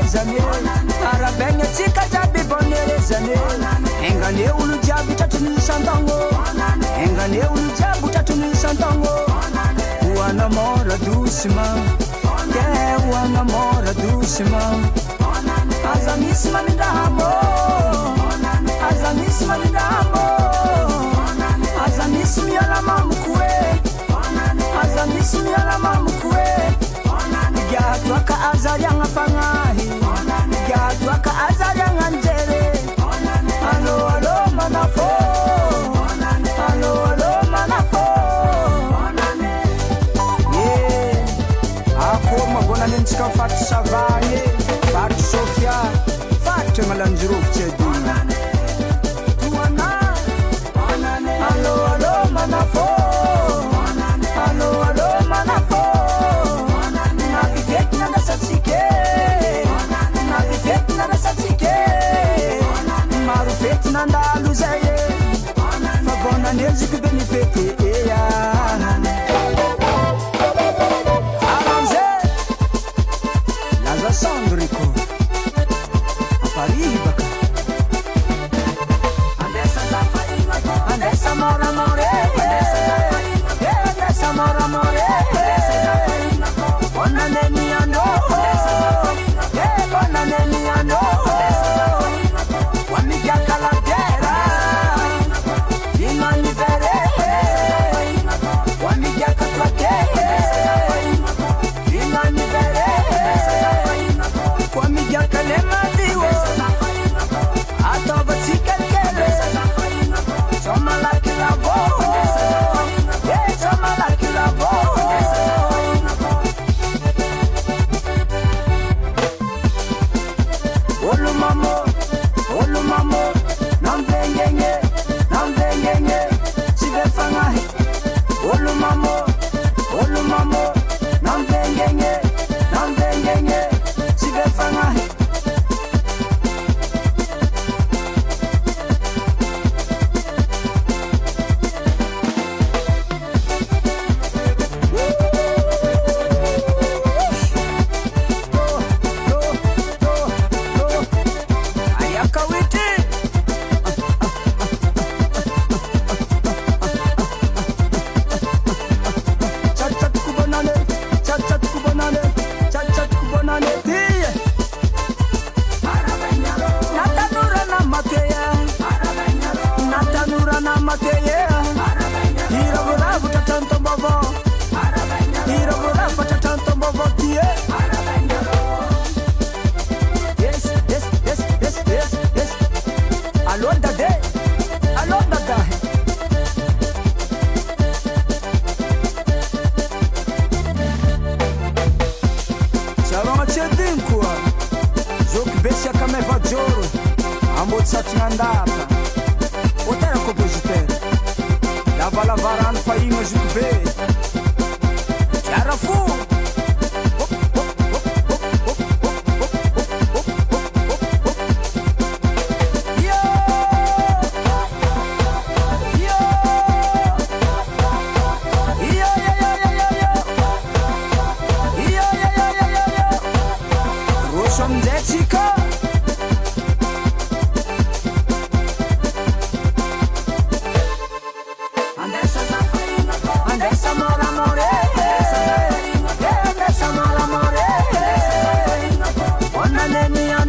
fahaizane arabagna tsika jiaby bonerezane engane olo jiaby tratrin'ny santagno engane olo jiaby tratrin'ny santagno hoanamora doucement ke hoanamora doucement aza misy manindrahamo aza misy manindrahamo aza misy miala mamoko e aza misy miala mamoko e giatoaka azariagna fagnahy giatoaka azariagna anjere allo allo manafo allo allo manafo ako magonanentsika fatry savagny fatry sofia fatry malanjirovitsy adina toana allo allo manafo allo allo manafo navivety nanasatsike navivety nanasatsike maro fety nandalo zay e fa bonaneziko be nifety eya aranze laza sandriko aparihy baka andesa moramore andesa moramore bonaneniano bonaneniano wamigiakalagera inanivere wamigiakatwake inanivere wamigiakalemadiwo atovatsikekele somalakilavo somalakilavo olumamo nambengenye sibefangahi olumamo nambengenye sibefangahi Bonaneniano